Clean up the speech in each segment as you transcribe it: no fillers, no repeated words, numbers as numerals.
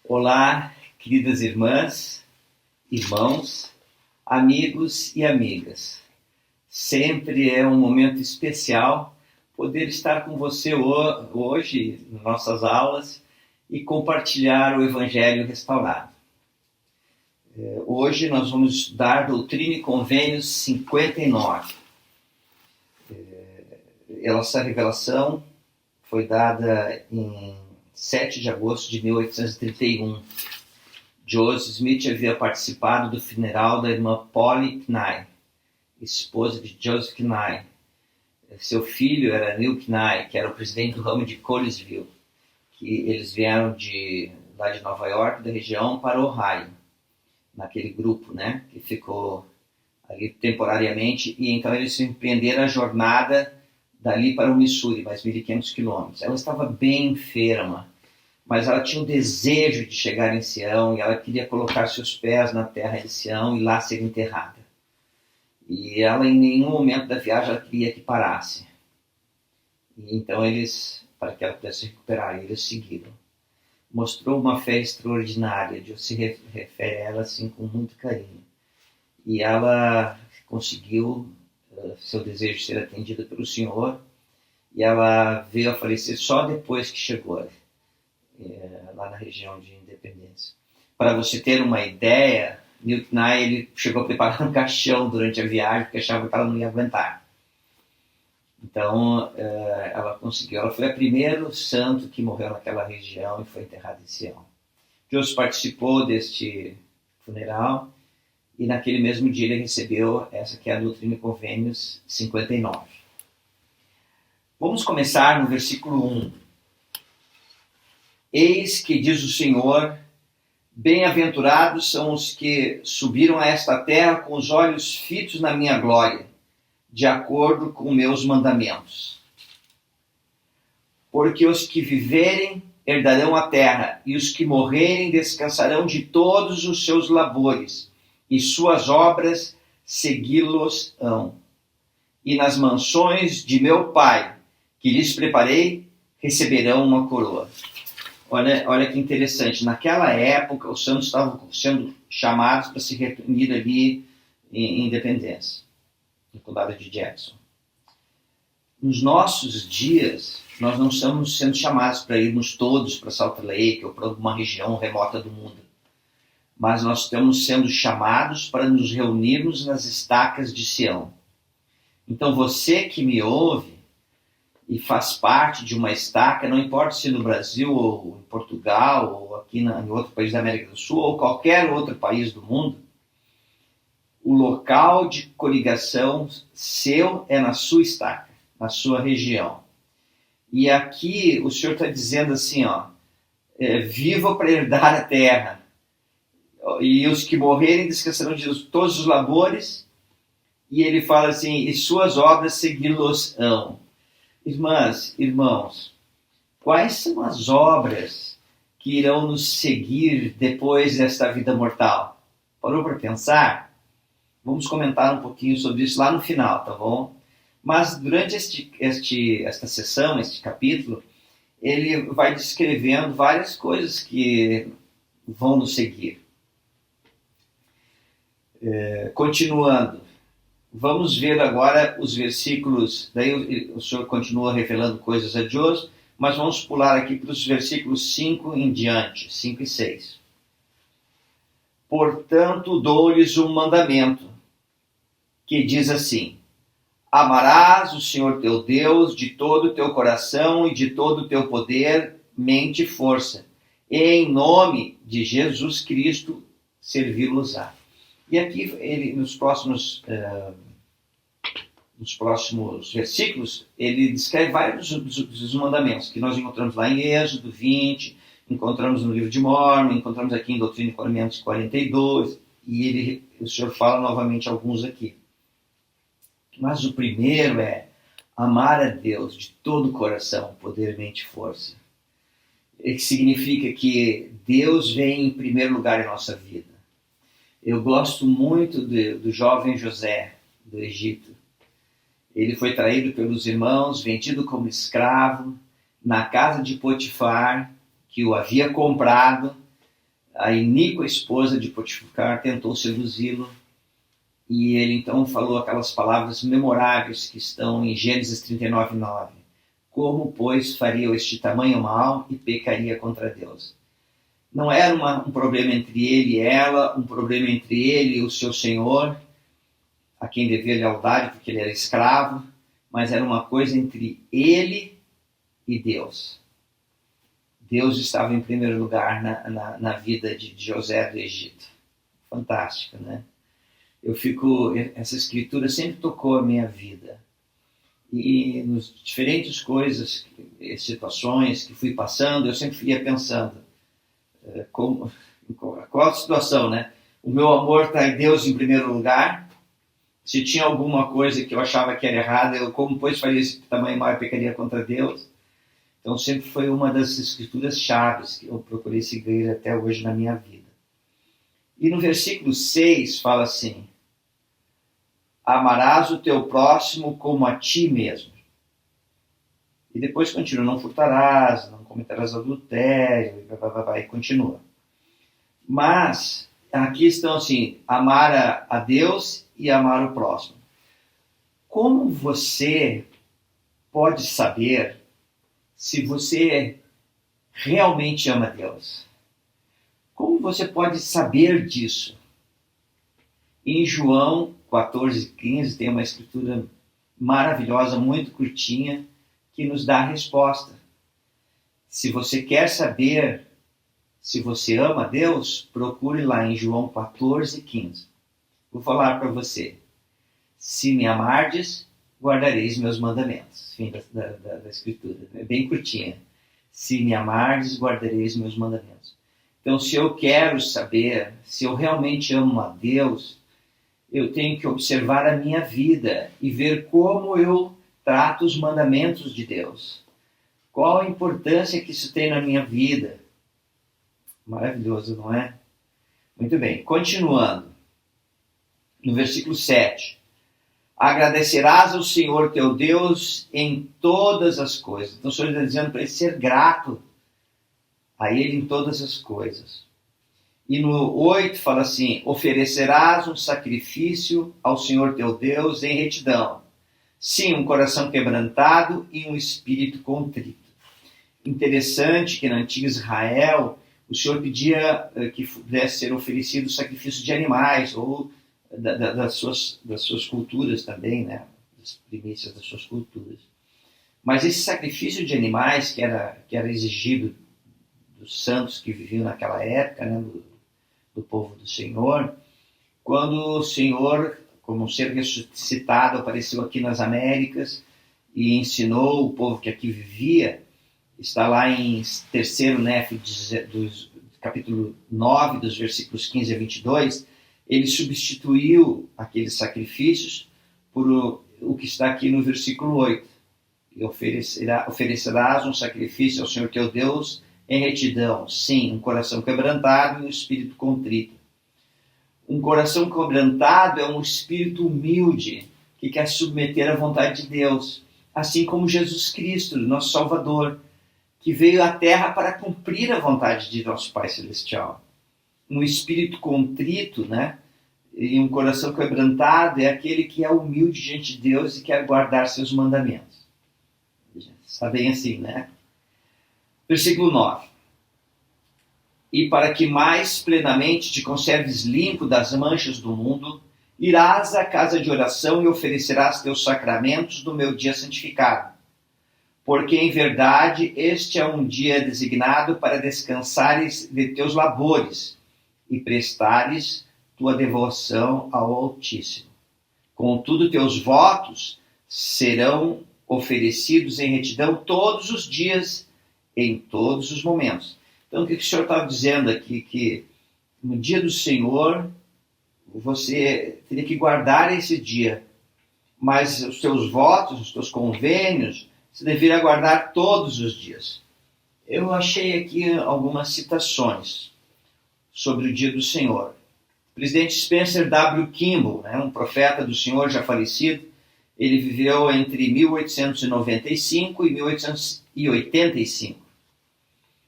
Olá, queridas irmãs, irmãos, amigos e amigas. Sempre é um momento especial poder estar com você hoje nas nossas aulas e compartilhar o Evangelho restaurado. Hoje nós vamos estudar Doutrina e Convênios 59. Essa revelação foi dada em 7 de agosto de 1831. Joseph Smith havia participado do funeral da irmã Polly Knight, esposa de Joseph Knight. Seu filho era Neil Knight, que era o presidente do ramo de Colesville, que eles vieram lá de Nova York, da região, para Ohio, naquele grupo, né, que ficou ali temporariamente, e então eles empreenderam a jornada dali para o Missouri, mais 1.500 quilômetros. Ela estava bem enferma, mas ela tinha o desejo de chegar em Sião e ela queria colocar seus pés na terra de Sião e lá ser enterrada. E ela, em nenhum momento da viagem, ela queria que parasse. E então para que ela pudesse recuperar, eles seguiram. Mostrou uma fé extraordinária, Deus se refere a ela assim com muito carinho. E ela conseguiu seu desejo ser atendida pelo Senhor, e ela veio a falecer só depois que chegou lá na região de Independência. Para você ter uma ideia, Neil Knight, ele chegou a preparar um caixão durante a viagem, porque achava que ela não ia aguentar. Então, ela conseguiu. Ela foi a primeiro santo que morreu naquela região e foi enterrada em Sião. Joseph participou deste funeral e naquele mesmo dia ele recebeu essa que é a Doutrina e Convênios 59. Vamos começar no versículo 1. Eis que diz o Senhor: bem-aventurados são os que subiram a esta terra com os olhos fitos na minha glória, de acordo com meus mandamentos. Porque os que viverem herdarão a terra, e os que morrerem descansarão de todos os seus labores, e suas obras segui-los-ão. E nas mansões de meu Pai, que lhes preparei, receberão uma coroa. Olha que interessante. Naquela época, os santos estavam sendo chamados para se reunir ali em Independência, no condado de Jackson. Nos nossos dias, nós não estamos sendo chamados para irmos todos para Salt Lake ou para alguma região remota do mundo. Mas nós estamos sendo chamados para nos reunirmos nas estacas de Sião. Então você que me ouve e faz parte de uma estaca, não importa se no Brasil ou em Portugal ou aqui em outro país da América do Sul ou qualquer outro país do mundo, o local de coligação seu é na sua estaca, na sua região. E aqui o Senhor está dizendo assim, viva para herdar a terra. E os que morrerem descansarão de todos os labores, e ele fala assim, e suas obras segui-los-ão. Irmãs, irmãos, quais são as obras que irão nos seguir depois desta vida mortal? Parou para pensar? Vamos comentar um pouquinho sobre isso lá no final, tá bom? Mas durante esta sessão, este capítulo, ele vai descrevendo várias coisas que vão nos seguir. Continuando, vamos ver agora os versículos, daí o Senhor continua revelando coisas a Joseph, mas vamos pular aqui para os versículos 5 em diante, 5 e 6. Portanto, dou-lhes um mandamento, que diz assim: amarás o Senhor teu Deus de todo o teu coração e de todo o teu poder, mente e força, e em nome de Jesus Cristo servi-los-á. E aqui, ele, nos próximos versículos, ele descreve vários dos mandamentos que nós encontramos lá em Êxodo 20, encontramos no livro de Mórmon, encontramos aqui em Doutrina e Convênios 42, e o Senhor fala novamente alguns aqui. Mas o primeiro é amar a Deus de todo o coração, poder, mente e força. Que significa que Deus vem em primeiro lugar em nossa vida. Eu gosto muito do jovem José, do Egito. Ele foi traído pelos irmãos, vendido como escravo, na casa de Potifar, que o havia comprado, a iníqua esposa de Potifar tentou seduzi-lo, e ele então falou aquelas palavras memoráveis que estão em Gênesis 39:9. Como, pois, faria este tamanho mal e pecaria contra Deus? Não era um problema entre ele e ela, um problema entre ele e o seu senhor, a quem devia lealdade porque ele era escravo, mas era uma coisa entre ele e Deus. Deus estava em primeiro lugar na vida de José do Egito. Fantástico, né? Essa escritura sempre tocou a minha vida. E nas diferentes coisas, situações que fui passando, eu sempre ia pensando, qual a situação, né? O meu amor está em Deus em primeiro lugar. Se tinha alguma coisa que eu achava que era errada, eu como pois faria esse tamanho mal e pecaria contra Deus? Então sempre foi uma das escrituras chaves que eu procurei seguir até hoje na minha vida. E no versículo 6 fala assim: amarás o teu próximo como a ti mesmo. E depois continua: não furtarás, não cometerás adultério, e continua. Mas aqui estão assim: amar a Deus e amar o próximo. Como você pode saber se você realmente ama Deus? Como você pode saber disso? Em João 14:15 tem uma escritura maravilhosa, muito curtinha, que nos dá a resposta. Se você quer saber se você ama Deus, procure lá em João 14:15. Vou falar para você: se me amardes, guardareis meus mandamentos. Fim da escritura. É bem curtinha. Se me amardes, guardareis meus mandamentos. Então, se eu quero saber se eu realmente amo a Deus, eu tenho que observar a minha vida e ver como eu trato os mandamentos de Deus. Qual a importância que isso tem na minha vida? Maravilhoso, não é? Muito bem, continuando. No versículo 7. Agradecerás ao Senhor teu Deus em todas as coisas. Então o Senhor está dizendo para ele ser grato a Ele em todas as coisas. E no 8 fala assim: oferecerás um sacrifício ao Senhor teu Deus em retidão. Sim, um coração quebrantado e um espírito contrito. Interessante que no antigo Israel o Senhor pedia que pudesse ser oferecido sacrifício de animais ou das suas culturas também, né? Das primícias das suas culturas. Mas esse sacrifício de animais que era exigido dos santos que viviam naquela época, né? do povo do Senhor, quando o Senhor, como um ser ressuscitado, apareceu aqui nas Américas e ensinou o povo que aqui vivia, está lá em 3º Nefe, capítulo 9, dos versículos 15 a 22, ele substituiu aqueles sacrifícios por o que está aqui no versículo 8. E oferecerás um sacrifício ao Senhor teu Deus em retidão, sim, um coração quebrantado e um espírito contrito. Um coração quebrantado é um espírito humilde que quer submeter à vontade de Deus, assim como Jesus Cristo, nosso Salvador, que veio à Terra para cumprir a vontade de nosso Pai Celestial. Um espírito contrito, né? E um coração quebrantado é aquele que é humilde diante de Deus e quer guardar seus mandamentos. Está bem assim, né? Versículo 9. E para que mais plenamente te conserves limpo das manchas do mundo, irás à casa de oração e oferecerás teus sacramentos do meu dia santificado. Porque em verdade este é um dia designado para descansares de teus labores e prestares tua devoção ao Altíssimo. Contudo, teus votos serão oferecidos em retidão todos os dias, em todos os momentos. Então, o que o Senhor estava dizendo aqui? Que no dia do Senhor, você teria que guardar esse dia, mas os teus votos, os teus convênios, você deveria guardar todos os dias. Eu achei aqui algumas citações sobre o dia do Senhor. O presidente Spencer W. Kimball, né, um profeta do Senhor já falecido, ele viveu entre 1895 e 1885.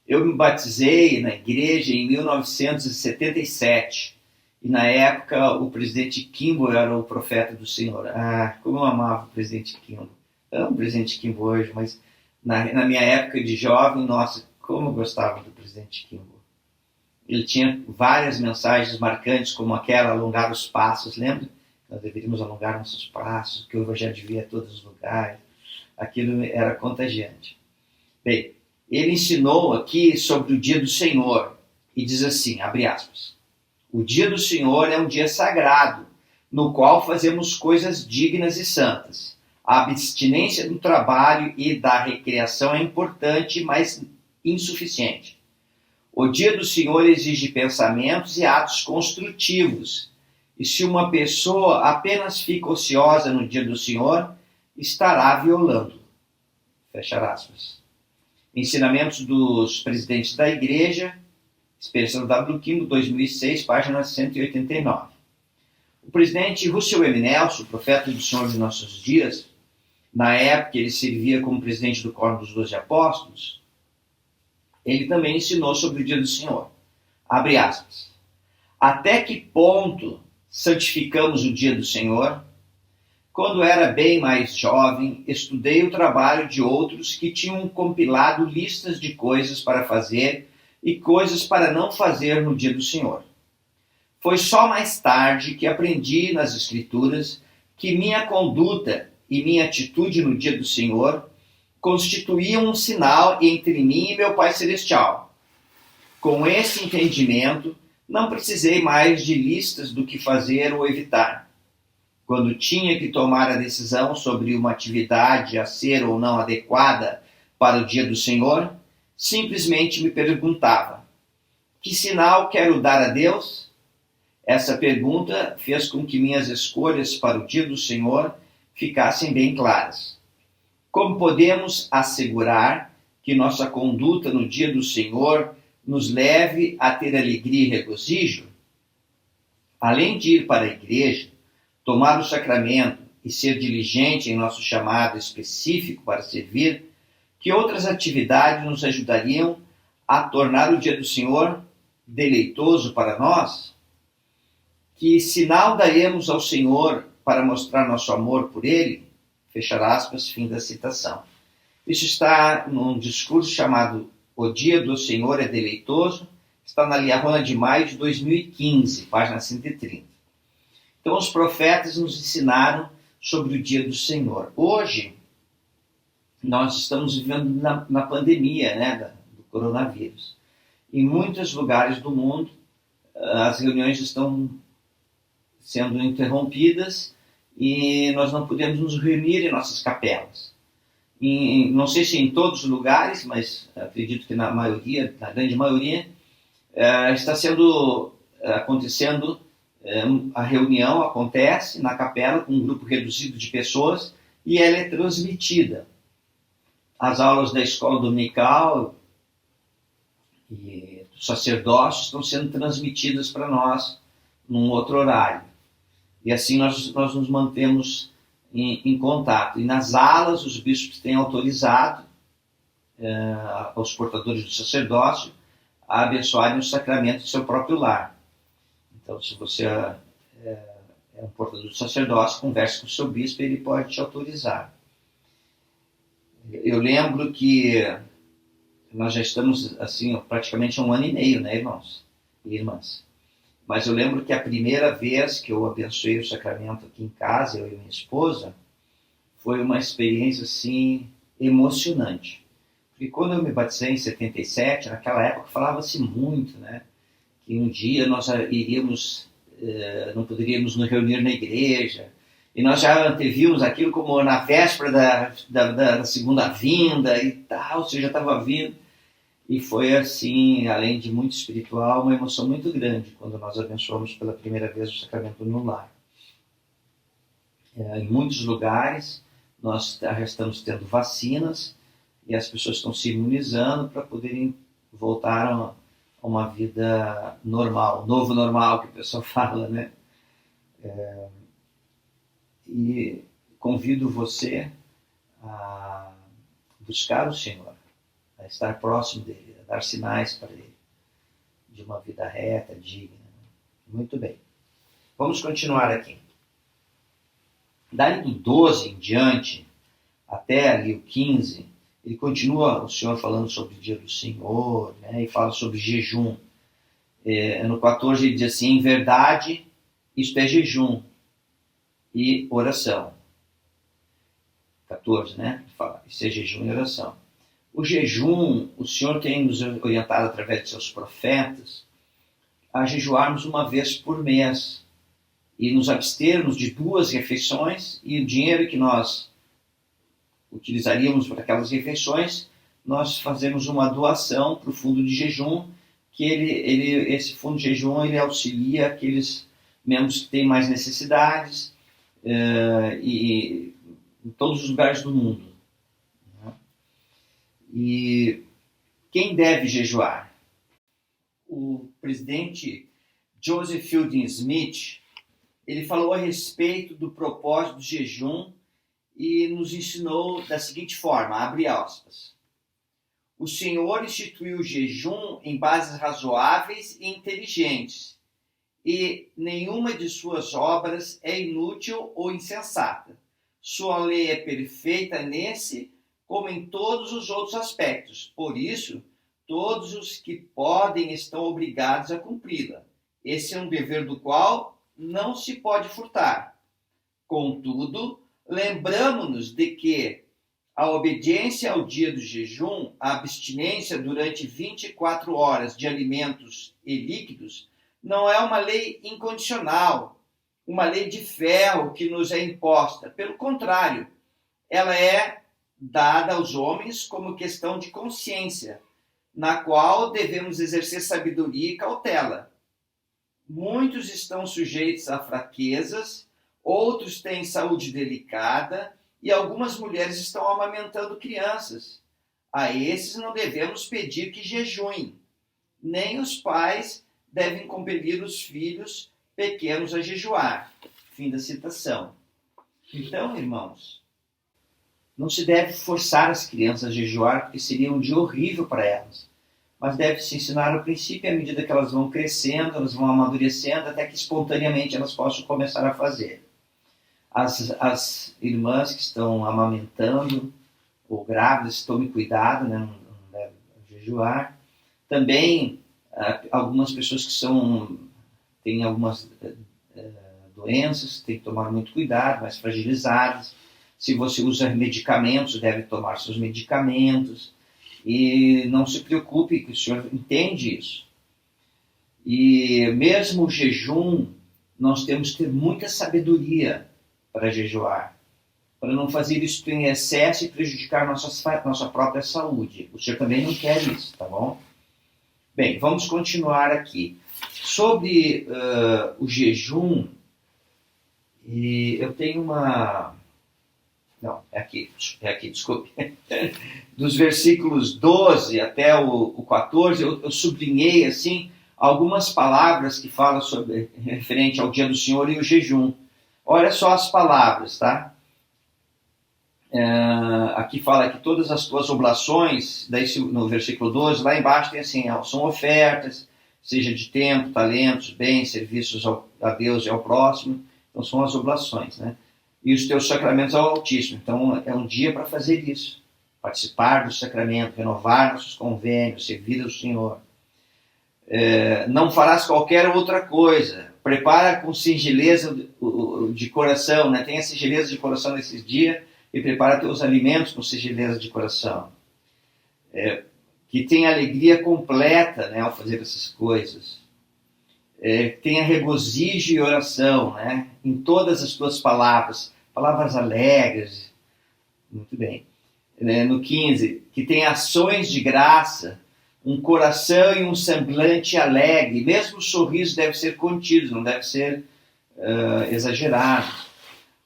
Eu me batizei na igreja em 1977 e na época o presidente Kimball era o profeta do Senhor. Ah, como eu amava o presidente Kimball. Eu amo o presidente Kimball hoje, mas na minha época de jovem, nossa, como eu gostava do presidente Kimball. Ele tinha várias mensagens marcantes, como aquela, alongar os passos, lembra? Nós deveríamos alongar nossos passos, que o Evangelho devia a todos os lugares. Aquilo era contagiante. Bem, ele ensinou aqui sobre o dia do Senhor e diz assim, abre aspas, o dia do Senhor é um dia sagrado, no qual fazemos coisas dignas e santas. A abstinência do trabalho e da recreação é importante, mas insuficiente. O dia do Senhor exige pensamentos e atos construtivos. E se uma pessoa apenas fica ociosa no dia do Senhor, estará violando. Fecha aspas. Ensinamentos dos presidentes da Igreja, Experiência do W. Kimball, 2006, página 189. O presidente Russell M. Nelson, profeta do Senhor de nossos dias, na época ele servia como presidente do Quórum dos 12 Apóstolos, ele também ensinou sobre o dia do Senhor. Abre aspas. Até que ponto santificamos o dia do Senhor? Quando era bem mais jovem, estudei o trabalho de outros que tinham compilado listas de coisas para fazer e coisas para não fazer no dia do Senhor. Foi só mais tarde que aprendi nas Escrituras que minha conduta e minha atitude no dia do Senhor constituíam um sinal entre mim e meu Pai Celestial. Com esse entendimento, não precisei mais de listas do que fazer ou evitar. Quando tinha que tomar a decisão sobre uma atividade a ser ou não adequada para o dia do Senhor, simplesmente me perguntava: que sinal quero dar a Deus? Essa pergunta fez com que minhas escolhas para o dia do Senhor ficassem bem claras. Como podemos assegurar que nossa conduta no dia do Senhor nos leve a ter alegria e regozijo? Além de ir para a igreja, tomar o sacramento e ser diligente em nosso chamado específico para servir, que outras atividades nos ajudariam a tornar o dia do Senhor deleitoso para nós? Que sinal daremos ao Senhor para mostrar nosso amor por Ele? Fechar aspas, fim da citação. Isso está num discurso chamado O Dia do Senhor é Deleitoso, está na Liahona de Maio de 2015, página 130. Então os profetas nos ensinaram sobre o dia do Senhor. Hoje, nós estamos vivendo na pandemia, né, do coronavírus. Em muitos lugares do mundo, as reuniões estão sendo interrompidas e nós não podemos nos reunir em nossas capelas. Não sei se em todos os lugares, mas acredito que na maioria, na grande maioria, está acontecendo, a reunião acontece na capela com um grupo reduzido de pessoas e ela é transmitida. As aulas da escola dominical e do sacerdócio estão sendo transmitidas para nós num outro horário. E assim nós nos mantemos em contato. E nas alas os bispos têm autorizado aos portadores do sacerdócio a abençoarem o sacramento do seu próprio lar. Então, se você é um portador do sacerdócio, converse com o seu bispo e ele pode te autorizar. Eu lembro que nós já estamos assim praticamente 1 ano e meio, né, irmãos e irmãs? Mas eu lembro que a primeira vez que eu abençoei o sacramento aqui em casa, eu e minha esposa, foi uma experiência assim emocionante. Porque quando eu me batizei em 77, naquela época falava-se muito, né, que um dia nós iríamos, não poderíamos nos reunir na igreja, e nós já antevimos aquilo como na véspera da segunda vinda e tal, ou seja, estava vindo. E foi assim, além de muito espiritual, uma emoção muito grande quando nós abençoamos pela primeira vez o sacramento no lar. Em muitos lugares nós já estamos tendo vacinas e as pessoas estão se imunizando para poderem voltar a uma vida normal, novo normal que o pessoal fala, né? E convido você a buscar o Senhor, a estar próximo dele, a dar sinais para ele de uma vida reta, digna. Muito bem. Vamos continuar aqui. Daí do 12 em diante, até ali o 15, ele continua, o Senhor falando sobre o dia do Senhor, né, e fala sobre jejum. No 14 ele diz assim, em verdade, isto é jejum e oração. 14, né? Ele fala, isso é jejum e oração. O jejum, o Senhor tem nos orientado através de seus profetas a jejuarmos uma vez por mês e nos abstermos de 2 refeições, e o dinheiro que nós utilizaríamos para aquelas refeições, nós fazemos uma doação para o fundo de jejum, que esse fundo de jejum ele auxilia aqueles membros que têm mais necessidades e em todos os lugares do mundo. Né? E quem deve jejuar? O presidente Joseph Fielding Smith, ele falou a respeito do propósito do jejum e nos ensinou da seguinte forma, abre aspas. O Senhor instituiu o jejum em bases razoáveis e inteligentes, e nenhuma de suas obras é inútil ou insensata. Sua lei é perfeita nesse, como em todos os outros aspectos. Por isso, todos os que podem estão obrigados a cumpri-la. Esse é um dever do qual não se pode furtar. Contudo, lembramo-nos de que a obediência ao dia do jejum, a abstinência durante 24 horas de alimentos e líquidos, não é uma lei incondicional, uma lei de ferro que nos é imposta. Pelo contrário, ela é dada aos homens como questão de consciência, na qual devemos exercer sabedoria e cautela. Muitos estão sujeitos a fraquezas, outros têm saúde delicada e algumas mulheres estão amamentando crianças. A esses não devemos pedir que jejuem, nem os pais devem compelir os filhos pequenos a jejuar. Fim da citação. Então, irmãos, não se deve forçar as crianças a jejuar, porque seria um dia horrível para elas. Mas deve-se ensinar no princípio, à medida que elas vão crescendo, elas vão amadurecendo, até que espontaneamente elas possam começar a fazer. As irmãs que estão amamentando ou grávidas, tomem cuidado, né? Não devem jejuar. Também, algumas pessoas que têm algumas doenças, tem que tomar muito cuidado, mais fragilizadas. Se você usa medicamentos, deve tomar seus medicamentos. E não se preocupe, que o Senhor entende isso. E mesmo o jejum, nós temos que ter muita sabedoria para jejuar, para não fazer isso em excesso e prejudicar nossa própria saúde. O Senhor também não quer isso, tá bom? Bem, vamos continuar aqui. Sobre o jejum, eu tenho uma... Não, é aqui, desculpe. Dos versículos 12 até o 14, eu sublinhei assim algumas palavras que falam sobre referente ao dia do Senhor e o jejum. Olha só as palavras, tá? Aqui fala que todas as tuas oblações, daí no versículo 12, lá embaixo tem assim, são ofertas, seja de tempo, talentos, bens, serviços a Deus e ao próximo. Então são as oblações, né? E os teus sacramentos ao Altíssimo. Então é um dia para fazer isso. Participar do sacramento, renovar nossos convênios, servir ao Senhor. Não farás qualquer outra coisa. Prepara com singeleza de coração, né? Tenha singeleza de coração nesses dias e prepara teus alimentos com singeleza de coração. Que tenha alegria completa, né, ao fazer essas coisas. Tenha regozijo e oração, né, em todas as tuas palavras alegres. Muito bem. No 15, que tenha ações de graça, um coração e um semblante alegre. Mesmo o sorriso deve ser contido, não deve ser exagerado.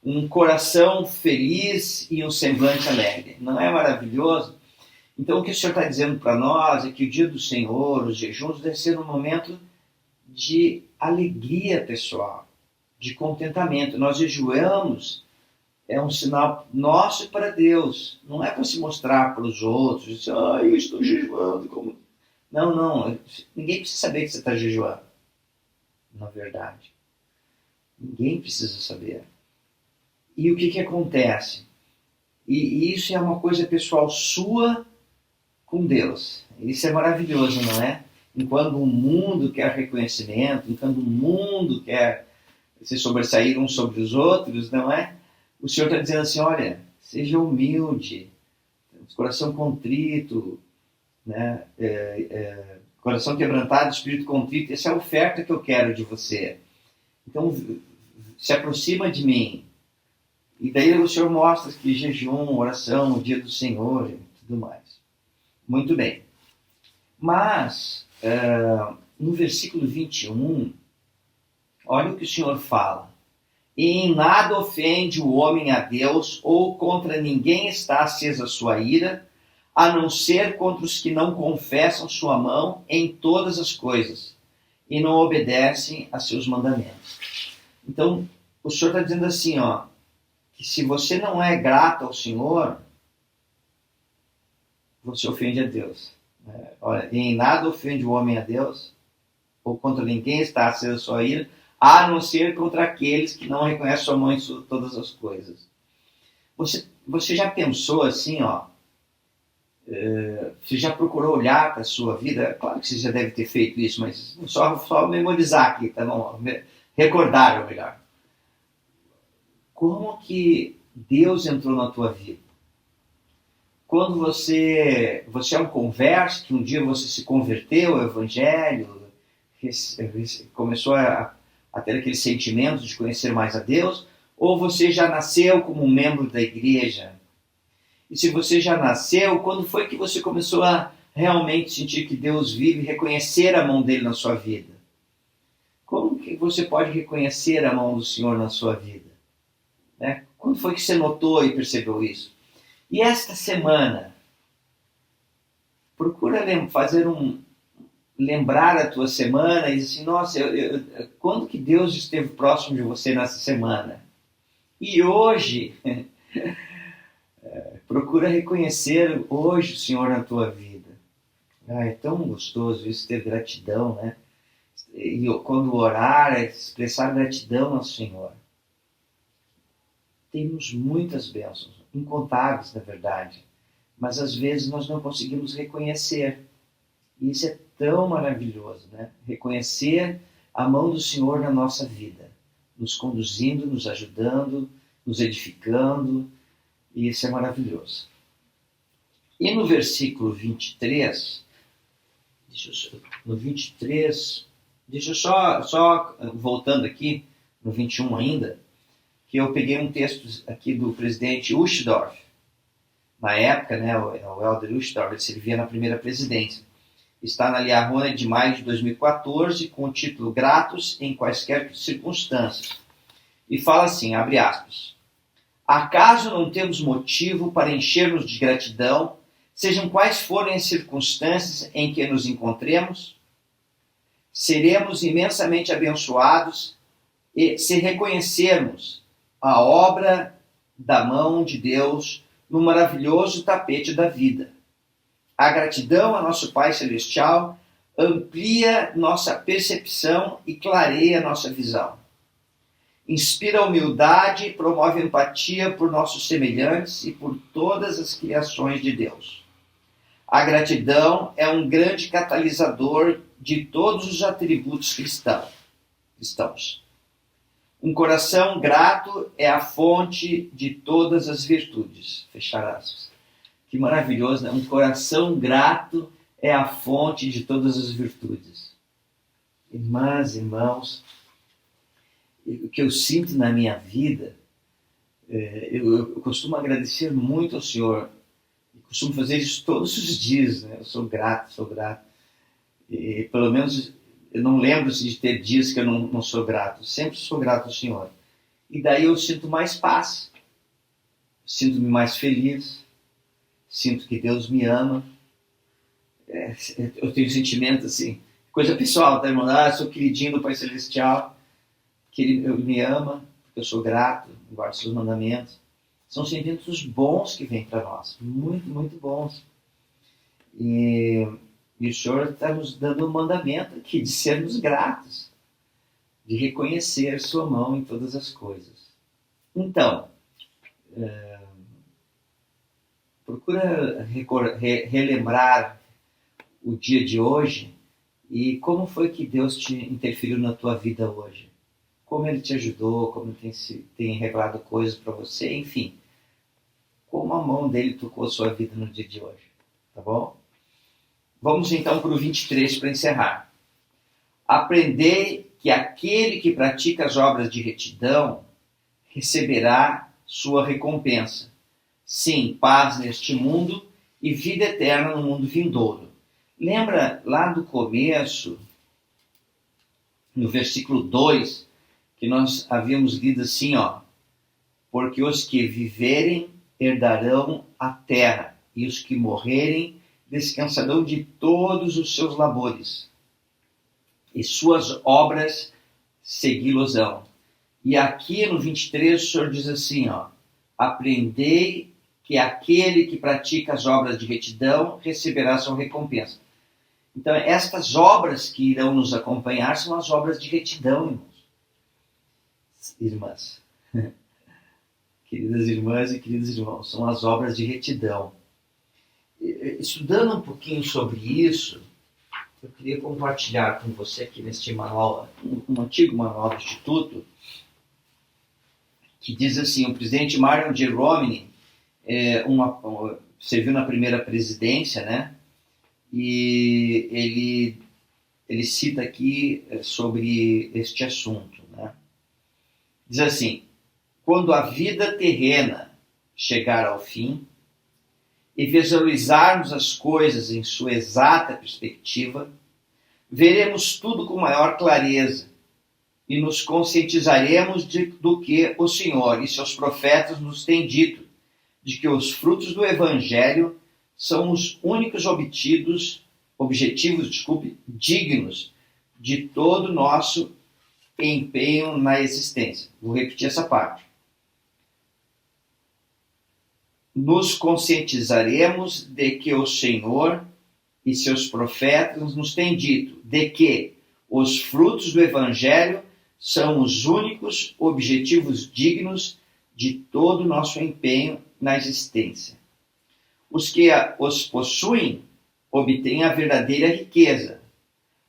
Um coração feliz e um semblante alegre. Não é maravilhoso? Então o que o Senhor está dizendo para nós é que o dia do Senhor, os jejuns, deve ser um momento de alegria pessoal, de contentamento. Nós jejuamos, é um sinal nosso para Deus, não é para se mostrar para os outros, dizer, eu estou jejuando. Não, não, ninguém precisa saber que você está jejuando, na verdade. Ninguém precisa saber. E o que acontece? E isso é uma coisa pessoal sua com Deus. Isso é maravilhoso, não é? Enquanto o mundo quer reconhecimento, enquanto o mundo quer se sobressair uns sobre os outros, não é? O Senhor está dizendo assim, olha, seja humilde, coração contrito, né? Coração quebrantado, espírito contrito, essa é a oferta que eu quero de você. Então, se aproxima de mim. E daí o Senhor mostra que jejum, oração, o dia do Senhor e tudo mais. Muito bem. Mas, no versículo 21, olha o que o Senhor fala. E em nada ofende o homem a Deus, ou contra ninguém está acesa sua ira, a não ser contra os que não confessam sua mão em todas as coisas, e não obedecem a seus mandamentos. Então, o Senhor está dizendo assim, ó, que se você não é grato ao Senhor, você ofende a Deus. Olha, em nada ofende o homem a Deus, ou contra ninguém está acesa sua ira, a não ser contra aqueles que não reconhecem sua mão em todas as coisas. Você já pensou assim, ó, você já procurou olhar para a sua vida? Claro que você já deve ter feito isso, mas só memorizar aqui, tá bom? Recordar, ou melhor. Como que Deus entrou na tua vida? Quando você é um converso, que um dia você se converteu ao Evangelho, começou a ter aquele sentimento de conhecer mais a Deus, ou você já nasceu como membro da igreja? E se você já nasceu, quando foi que você começou a realmente sentir que Deus vive e reconhecer a mão dele na sua vida? Como que você pode reconhecer a mão do Senhor na sua vida? Né? Quando foi que você notou e percebeu isso? E esta semana, procura lembrar a tua semana e dizer assim, nossa, quando que Deus esteve próximo de você nessa semana? E hoje, procura reconhecer hoje o Senhor na tua vida. É tão gostoso isso, ter gratidão, né? E quando orar, é expressar gratidão ao Senhor. Temos muitas bênçãos, incontáveis, na verdade, mas às vezes nós não conseguimos reconhecer. E isso é tão maravilhoso, né? Reconhecer a mão do Senhor na nossa vida, nos conduzindo, nos ajudando, nos edificando, e isso é maravilhoso. E no versículo 23, deixa eu só voltando aqui, no 21 ainda, que eu peguei um texto aqui do presidente Uchtdorf. Na época, né, o Elder Uchtdorf, ele servia na primeira presidência. Está na Liahona de maio de 2014, com o título Gratos em Quaisquer Circunstâncias. E fala assim, abre aspas, acaso não temos motivo para encher-nos de gratidão, sejam quais forem as circunstâncias em que nos encontremos? Seremos imensamente abençoados se reconhecermos a obra da mão de Deus no maravilhoso tapete da vida. A gratidão a nosso Pai Celestial amplia nossa percepção e clareia nossa visão. Inspira humildade e promove empatia por nossos semelhantes e por todas as criações de Deus. A gratidão é um grande catalisador de todos os atributos cristãos. Um coração grato é a fonte de todas as virtudes. Fechar aspas. Que maravilhoso, né? Um coração grato é a fonte de todas as virtudes. Irmãs, irmãos, o que eu sinto na minha vida, eu costumo agradecer muito ao Senhor. Eu costumo fazer isso todos os dias, né? Eu sou grato. E pelo menos eu não lembro de ter dias que eu não sou grato. Sempre sou grato ao Senhor. E daí eu sinto mais paz. Sinto-me mais feliz. Sinto que Deus me ama. Eu tenho sentimento assim, coisa pessoal, tá, irmão? Eu sou queridinho do Pai Celestial, que Ele me ama, porque eu sou grato, guardo seus mandamentos. São sentimentos bons que vêm para nós, muito, muito bons. E E o Senhor está nos dando um mandamento aqui de sermos gratos, de reconhecer sua mão em todas as coisas. Então, procura relembrar o dia de hoje e como foi que Deus te interferiu na tua vida hoje. Como Ele te ajudou, como Ele tem revelado coisas para você, enfim. Como a mão dele tocou a sua vida no dia de hoje. Tá bom? Vamos então para o 23 para encerrar. Aprendei que aquele que pratica as obras de retidão receberá sua recompensa. Sim, paz neste mundo e vida eterna no mundo vindouro. Lembra lá do começo, no versículo 2, que nós havíamos lido assim, porque os que viverem herdarão a terra, e os que morrerem descansarão de todos os seus labores, e suas obras segui-los-ão. E aqui no 23 o Senhor diz assim, aprendei que aquele que pratica as obras de retidão receberá sua recompensa. Então, estas obras que irão nos acompanhar são as obras de retidão, irmãos. Irmãs. Queridas irmãs e queridos irmãos, são as obras de retidão. Estudando um pouquinho sobre isso, eu queria compartilhar com você aqui neste manual, um antigo manual do Instituto, que diz assim, o presidente Marion J. Romney serviu na primeira presidência, né? E ele cita aqui sobre este assunto, né? Diz assim, quando a vida terrena chegar ao fim e visualizarmos as coisas em sua exata perspectiva, veremos tudo com maior clareza e nos conscientizaremos do que o Senhor e seus profetas nos têm dito, de que os frutos do Evangelho são os únicos objetivos dignos de todo o nosso empenho na existência. Vou repetir essa parte. Nos conscientizaremos de que o Senhor e seus profetas nos têm dito, de que os frutos do Evangelho são os únicos objetivos dignos de todo o nosso empenho na existência. Os que os possuem obtêm a verdadeira riqueza,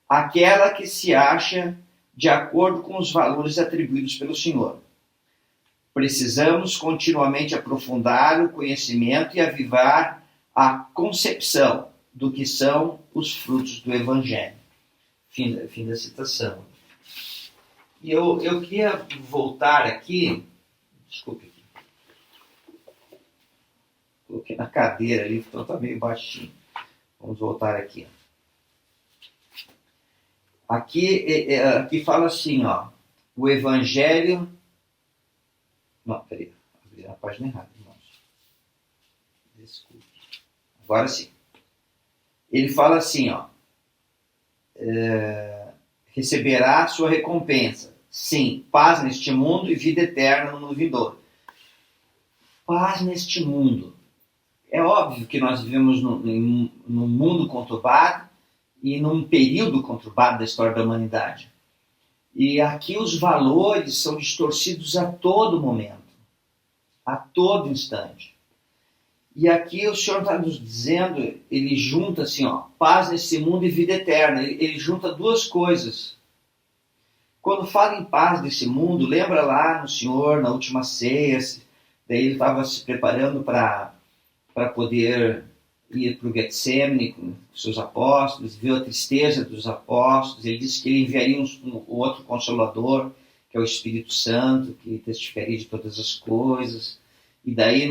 aquela que se acha de acordo com os valores atribuídos pelo Senhor. Precisamos continuamente aprofundar o conhecimento e avivar a concepção do que são os frutos do Evangelho. Fim da citação. E eu queria voltar aqui, desculpe aqui, coloquei na cadeira ali, então está meio baixinho. Vamos voltar aqui. Aqui fala assim, o Evangelho... Não, peraí, abri a página errada, irmãos. Desculpe. Agora sim. Ele fala assim, receberá sua recompensa. Sim, paz neste mundo e vida eterna no mundo vindouro. Paz neste mundo. É óbvio que nós vivemos num mundo conturbado e num período conturbado da história da humanidade. E aqui os valores são distorcidos a todo momento, a todo instante. E aqui o Senhor está nos dizendo, ele junta assim, paz nesse mundo e vida eterna. Ele junta duas coisas. Quando fala em paz nesse mundo, lembra lá no Senhor, na última ceia, daí ele estava se preparando para poder ir para o Getsemane com seus apóstolos, viu a tristeza dos apóstolos, ele disse que ele enviaria um outro Consolador, que é o Espírito Santo, que testificaria de todas as coisas. E daí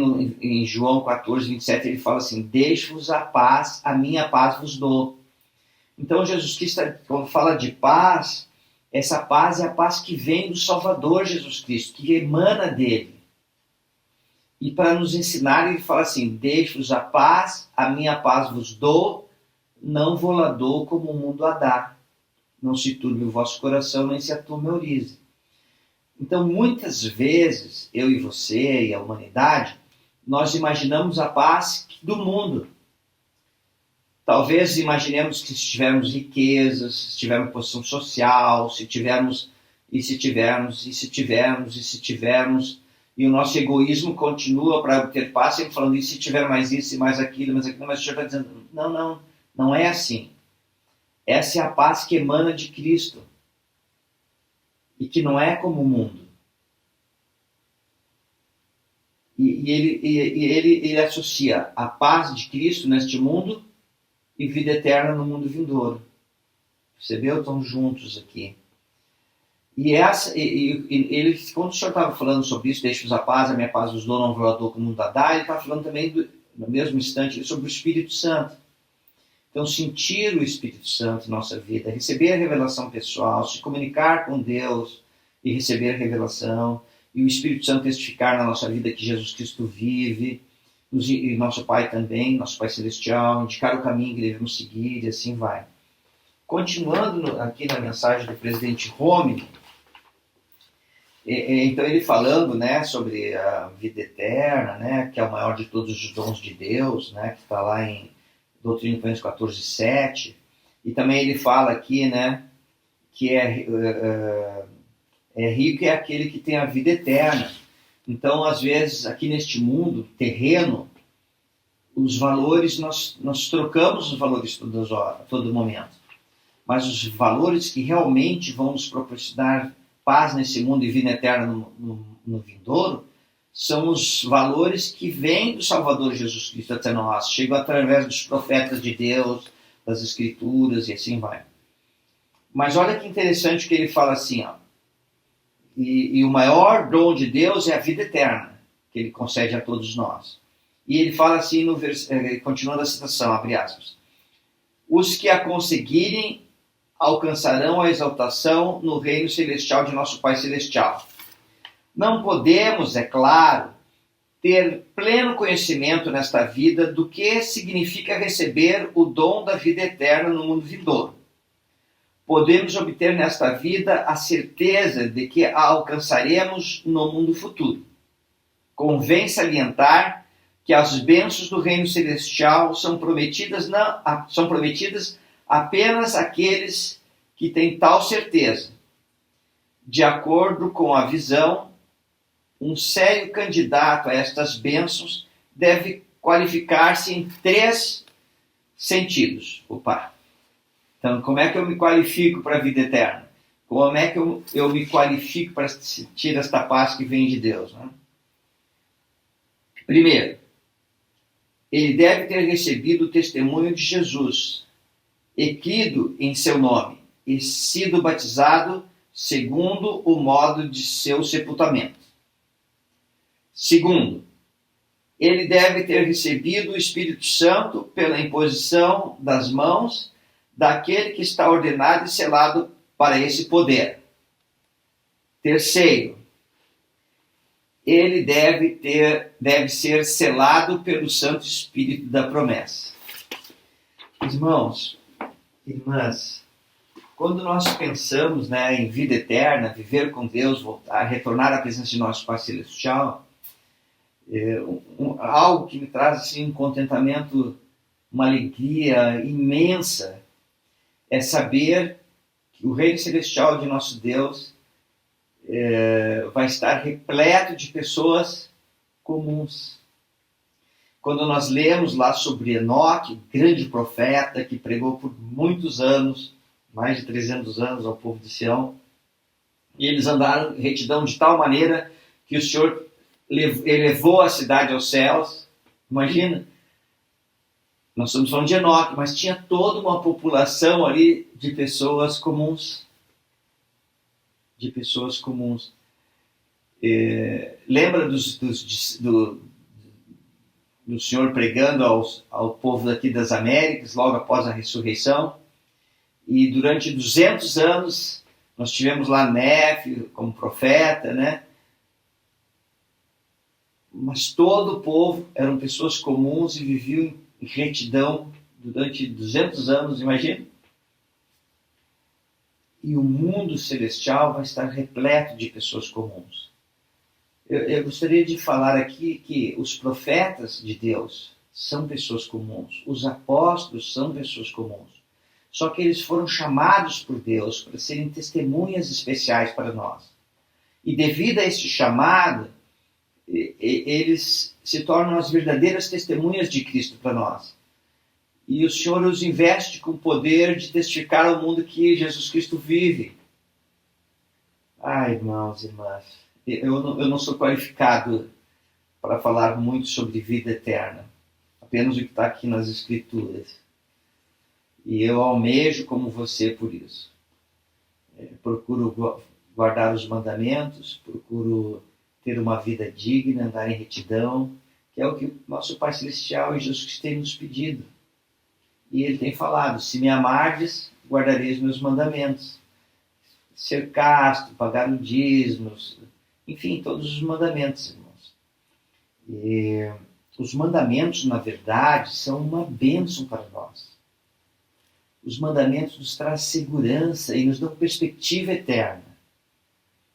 em João 14, 27, ele fala assim, deixo-vos a paz, a minha paz vos dou. Então Jesus Cristo, quando fala de paz, essa paz é a paz que vem do Salvador Jesus Cristo, que emana dele. E para nos ensinar, ele fala assim, deixo-vos a paz, a minha paz vos dou, não vou lá dou como o mundo a dá. Não se turbe o vosso coração, nem se atemorize. Então, muitas vezes, eu e você e a humanidade, nós imaginamos a paz do mundo. Talvez imaginemos que se tivermos riquezas, se tivermos posição social, se tivermos, e o nosso egoísmo continua para obter paz, sempre falando, e se tiver mais isso e mais aquilo, mas o Senhor está dizendo, não é assim. Essa é a paz que emana de Cristo, e que não é como o mundo. E ele associa a paz de Cristo neste mundo e vida eterna no mundo vindouro. Percebeu? Estão juntos aqui. E ele, quando o Senhor estava falando sobre isso, deixe-vos a paz, a minha paz vos dou, não vos dou como o mundo dá, ele estava falando também, no mesmo instante, sobre o Espírito Santo. Então, sentir o Espírito Santo em nossa vida, receber a revelação pessoal, se comunicar com Deus e receber a revelação, e o Espírito Santo testificar na nossa vida que Jesus Cristo vive, e nosso Pai também, nosso Pai Celestial, indicar o caminho que devemos seguir, e assim vai. Continuando aqui na mensagem do presidente Romney, então ele falando, né, sobre a vida eterna, né, que é o maior de todos os dons de Deus, né, que está lá em Doutrina de Coríntios 14:7, e também ele fala aqui, né, que rico é aquele que tem a vida eterna. Então, às vezes, aqui neste mundo terreno, os valores, nós trocamos os valores todo momento. Mas os valores que realmente vão nos proporcionar paz nesse mundo e vida eterna no vindouro, são os valores que vêm do Salvador Jesus Cristo até nós, chegam através dos profetas de Deus, das Escrituras e assim vai. Mas olha que interessante que ele fala assim, ó, e o maior dom de Deus é a vida eterna, que ele concede a todos nós. E ele fala assim, continuando a citação, abre aspas, os que a conseguirem alcançarão a exaltação no reino celestial de nosso Pai Celestial. Não podemos, é claro, ter pleno conhecimento nesta vida do que significa receber o dom da vida eterna no mundo vindouro. Podemos obter nesta vida a certeza de que a alcançaremos no mundo futuro. Convém salientar que as bênçãos do reino celestial são prometidas apenas àqueles que têm tal certeza. De acordo com a visão, um sério candidato a estas bênçãos deve qualificar-se em 3 sentidos. Então, como é que eu me qualifico para a vida eterna? Como é que eu me qualifico para sentir esta paz que vem de Deus? Né? Primeiro, ele deve ter recebido o testemunho de Jesus, e crido em seu nome, e sido batizado segundo o modo de seu sepultamento. Segundo, ele deve ter recebido o Espírito Santo pela imposição das mãos daquele que está ordenado e selado para esse poder. Terceiro, ele deve ser selado pelo Santo Espírito da promessa. Irmãos, irmãs, quando nós pensamos, né, em vida eterna, viver com Deus, voltar, retornar à presença de nosso Pai Celestial, algo que me traz assim, um contentamento, uma alegria imensa, é saber que o reino celestial de nosso Deus vai estar repleto de pessoas comuns. Quando nós lemos lá sobre Enoque, grande profeta que pregou por muitos anos, mais de 300 anos ao povo de Sião, e eles andaram em retidão de tal maneira que o Senhor elevou a cidade aos céus. Imagina, nós estamos falando de Enoque, mas tinha toda uma população ali de pessoas comuns. De pessoas comuns. Lembra do Senhor pregando ao povo daqui das Américas, logo após a ressurreição? E durante 200 anos, nós tivemos lá Nefe como profeta, né? Mas todo o povo eram pessoas comuns e viviam em retidão durante 200 anos, imagina? E o mundo celestial vai estar repleto de pessoas comuns. Eu gostaria de falar aqui que os profetas de Deus, são pessoas comuns. Os apóstolos são pessoas comuns. Só que eles foram chamados por Deus para serem testemunhas especiais para nós. E devido a este chamado, eles se tornam as verdadeiras testemunhas de Cristo para nós. E o Senhor os investe com o poder de testificar ao mundo que Jesus Cristo vive. Ai, irmãos e irmãs, eu não sou qualificado para falar muito sobre vida eterna. Apenas o que está aqui nas Escrituras. E eu almejo como você por isso. Procuro guardar os mandamentos, procuro ter uma vida digna, andar em retidão, que é o que o nosso Pai Celestial e Jesus Cristo tem nos pedido. E Ele tem falado, se me amardes, guardareis meus mandamentos. Ser casto, pagar o dízimo, enfim, todos os mandamentos, irmãos. E os mandamentos, na verdade, são uma bênção para nós. Os mandamentos nos trazem segurança e nos dão perspectiva eterna.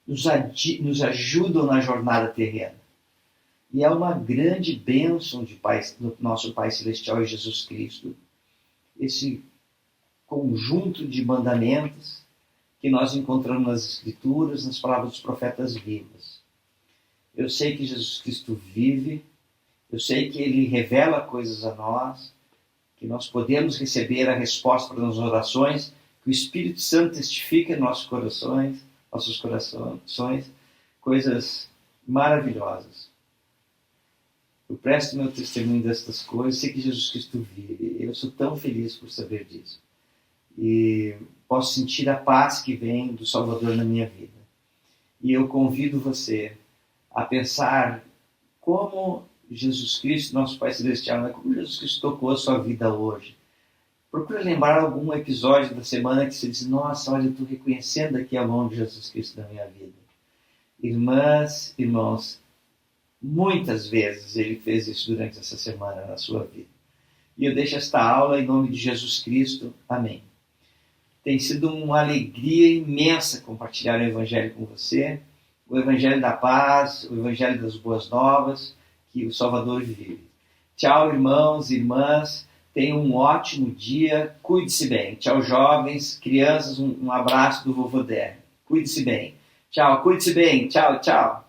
Nos ajudam na jornada terrena. E é uma grande bênção do nosso Pai Celestial e Jesus Cristo. Esse conjunto de mandamentos que nós encontramos nas Escrituras, nas palavras dos profetas vivos. Eu sei que Jesus Cristo vive, eu sei que Ele revela coisas a nós, que nós podemos receber a resposta para as orações, que o Espírito Santo testifica em nossos corações, coisas maravilhosas. Eu presto meu testemunho destas coisas, sei que Jesus Cristo vive, eu sou tão feliz por saber disso. E posso sentir a paz que vem do Salvador na minha vida. E eu convido você a pensar como Jesus Cristo, nosso Pai Celestial, como Jesus Cristo tocou a sua vida hoje. Procure lembrar algum episódio da semana que você diz, nossa, olha, eu estou reconhecendo aqui a mão de Jesus Cristo na minha vida. Irmãs, irmãos, muitas vezes Ele fez isso durante essa semana na sua vida. E eu deixo esta aula em nome de Jesus Cristo. Amém. Tem sido uma alegria imensa compartilhar o Evangelho com você, o Evangelho da paz, o Evangelho das boas novas, que o Salvador vive. Tchau, irmãos e irmãs, tenham um ótimo dia, cuide-se bem. Tchau, jovens, crianças, um abraço do vovô Der. Cuide-se bem. Tchau, cuide-se bem. Tchau, tchau.